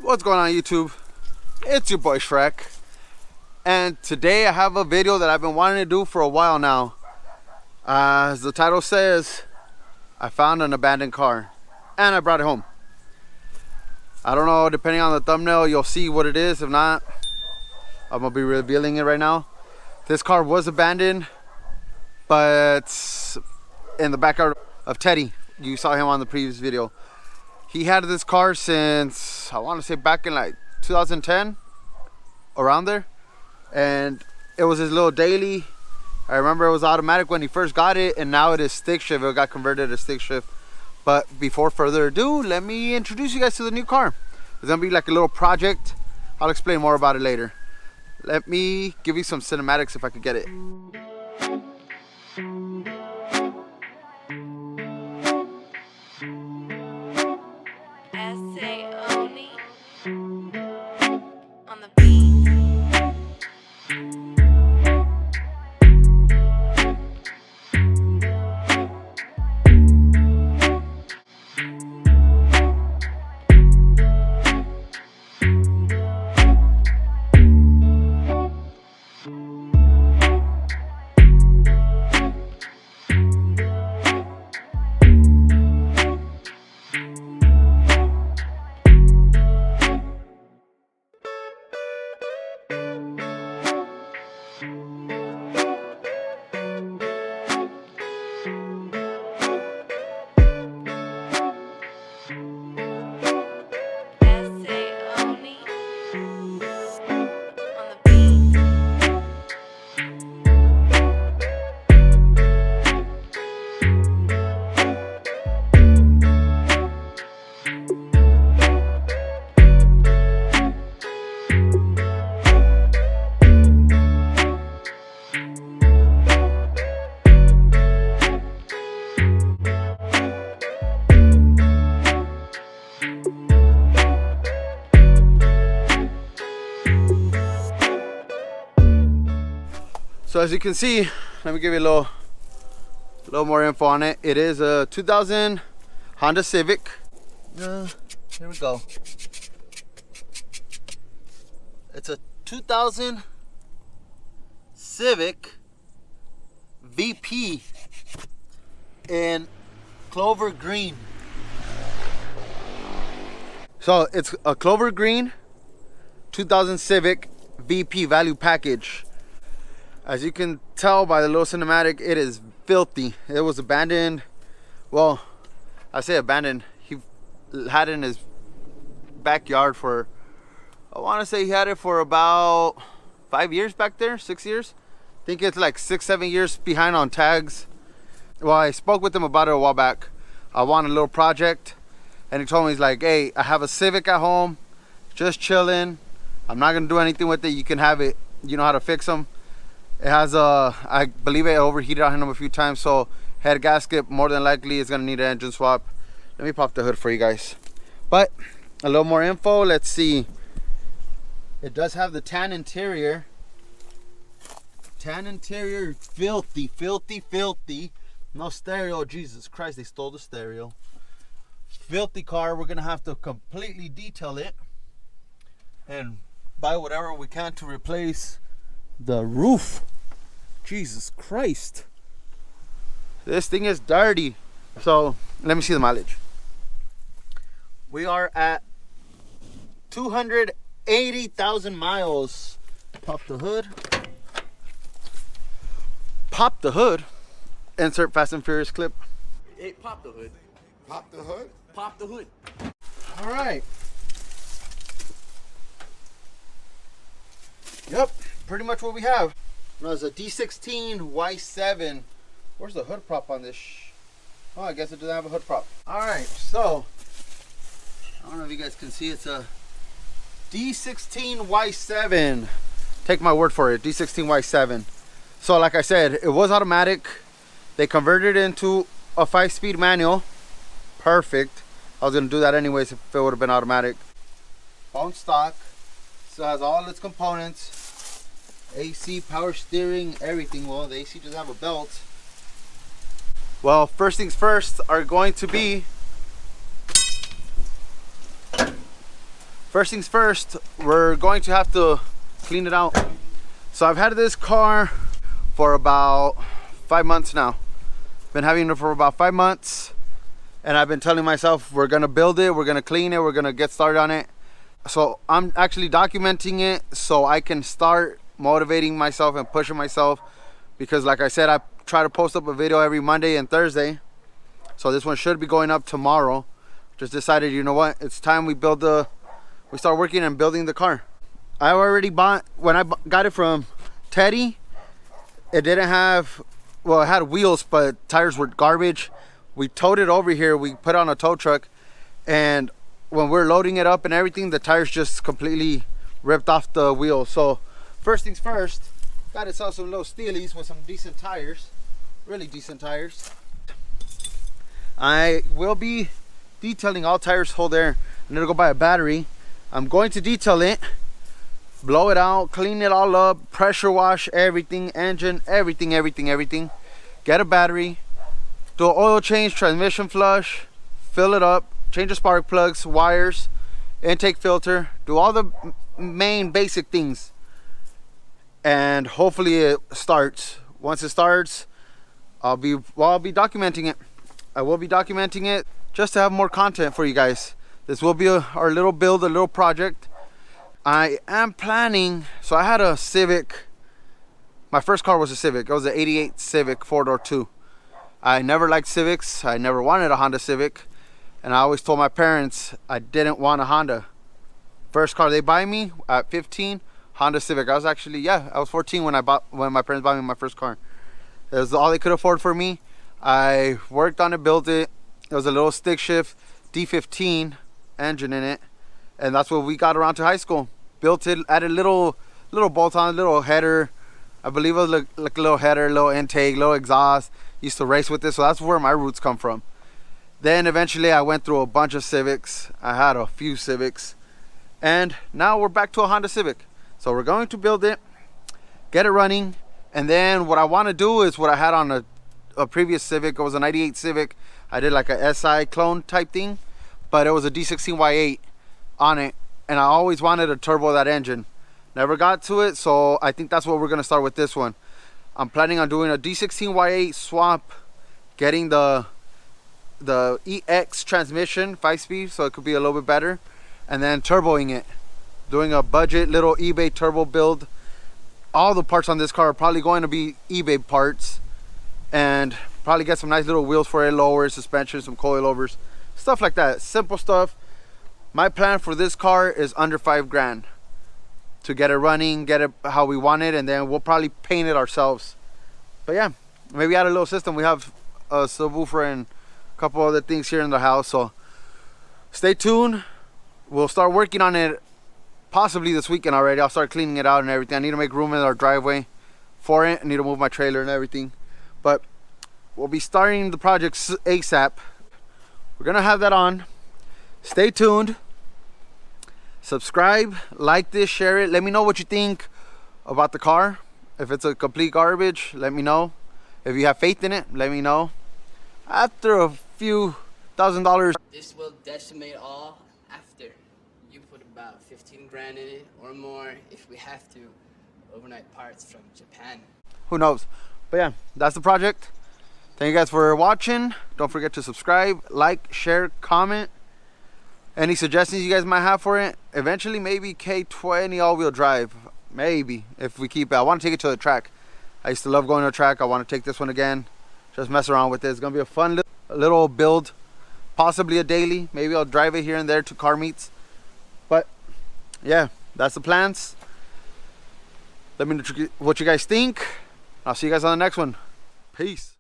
What's going on YouTube? It's your boy Shrek, and today I have a video that I've been wanting to do for a while now. As the title says, I found an abandoned car and I brought it home. I don't know, depending on the thumbnail you'll see what it is. If not, I'm gonna be revealing it right now. This car was abandoned, but in the backyard of Teddy. You saw him on the previous video. He had this car since, I want to say, back in like 2010, around there. And it was his little daily. I remember it was automatic when he first got it, and now it is stick shift. It got converted to stick shift. But before further ado, let me introduce you guys to the new car. It's gonna be like a little project. I'll explain more about it later. Let me give you some cinematics if I could get it. EseOni on the beat. So as you can see, let me give you a little more info on it. It is a 2000 Honda Civic. Here we go. It's a 2000 Civic VP in Clover Green. So it's a Clover Green 2000 Civic VP value package. As you can tell by the little cinematic, it is filthy. It was abandoned. Well, I say abandoned. He had it in his backyard for, I want to say he had it for about 5 years back there, 6 years. I think it's like 6-7 years behind on tags. Well, I spoke with him about it a while back. I want a little project, and he told me, he's like, hey, I have a Civic at home, just chilling. I'm not gonna do anything with it. You can have it. You know how to fix them. It has a, I believe it overheated on him a few times, so head gasket more than likely is gonna need an engine swap. Let me pop the hood for you guys. But a little more info. Let's see. It does have the tan interior. Tan interior, filthy, filthy, filthy. No stereo. Jesus Christ, they stole the stereo. Filthy car. We're gonna have to completely detail it and buy whatever we can to replace the roof. Jesus Christ, this thing is dirty. So let me see the mileage. We are at 280,000 miles. Pop the hood. Pop the hood. Insert Fast and Furious clip. Hey, pop the hood. Pop the hood? Pop the hood. All right. Yep, pretty much what we have. Now it's a D16 Y7. Where's the hood prop on this? Oh, I guess it doesn't have a hood prop. All right, so I don't know if you guys can see. It's a D16 Y7. Take my word for it, D16 Y7. So like I said, it was automatic. They converted it into a 5-speed manual. Perfect. I was gonna do that anyways if it would have been automatic. Bone stock. So it has all its components. AC, power steering, everything. Well, the AC doesn't have a belt. Well, first things first are going to be First things first, we're going to have to clean it out. So I've had this car for about 5 months now. Been having it for about 5 months, and I've been telling myself we're gonna build it, we're gonna clean it, we're gonna get started on it. So I'm actually documenting it so I can start motivating myself and pushing myself, because like I said, I try to post up a video every Monday and Thursday. So this one should be going up tomorrow. Just decided, you know what, it's time we start working and building the car. I already bought, when I got it from Teddy, it didn't have, well, it had wheels, but tires were garbage. We towed it over here, we put it on a tow truck, and when we're loading it up and everything, the tires just completely ripped off the wheels. So first things first, got it, saw some little steelies with some decent tires, really decent tires. I will be detailing all tires hold air. I need to go buy a battery. I'm going to detail it, blow it out, clean it all up, pressure wash everything, engine, everything. Get a battery, do an oil change, transmission flush, fill it up, change the spark plugs, wires, intake filter, do all the main basic things, and hopefully it starts. Once it starts, I'll be documenting it. I will be documenting it just to have more content for you guys. This will be our little build, a little project. I am planning, so I had a Civic. My first car was a Civic. It was an 88 Civic 4-door 2. I never liked Civics. I never wanted a Honda Civic. And I always told my parents I didn't want a Honda. First car they buy me at 15, Honda Civic. I was 14 when my parents bought me my first car. It was all they could afford for me. I worked on it, built it. It was a little stick shift D15 engine in it, and that's what we got around to high school. Built it, added little bolt-on, little header. I believe it was like a little header, little intake, little exhaust. Used to race with this, so that's where my roots come from. Then eventually I went through a bunch of Civics. I had a few Civics, and now we're back to a Honda Civic. So we're going to build it, get it running, and then what I want to do is what I had on a previous Civic. It was a 98 Civic. I did like a SI clone type thing, but it was a D16Y8 on it, and I always wanted to turbo that engine. Never got to it, so I think that's what we're going to start with this one. I'm planning on doing a D16Y8 swap, getting the EX transmission 5-speed, so it could be a little bit better, and then turboing it, doing a budget little eBay turbo build. All the parts on this car are probably going to be eBay parts, and probably get some nice little wheels for it, lower suspension, some coilovers, stuff like that, simple stuff. My plan for this car is under $5,000 to get it running, get it how we want it, and then we'll probably paint it ourselves. But yeah, maybe add a little system. We have a subwoofer and a couple other things here in the house, so stay tuned. We'll start working on it possibly this weekend already. I'll start cleaning it out and everything. I need to make room in our driveway for it. I need to move my trailer and everything, but we'll be starting the project ASAP. We're gonna have that on. Stay tuned. Subscribe, like this, share it. Let me know what you think about the car. If it's a complete garbage, let me know. If you have faith in it, let me know. After a few $1,000. This will decimate all after you put about 15 grand in it or more if we have to. Overnight parts from Japan. Who knows? But yeah, that's the project. Thank you guys for watching. Don't forget to subscribe, like, share, comment. Any suggestions you guys might have for it? Eventually, maybe K20 all-wheel drive. Maybe, if we keep it. I want to take it to the track. I used to love going to the track. I want to take this one again. Just mess around with it. It's going to be a fun little build. Possibly a daily. Maybe I'll drive it here and there to car meets. But, yeah, that's the plans. Let me know what you guys think. I'll see you guys on the next one. Peace.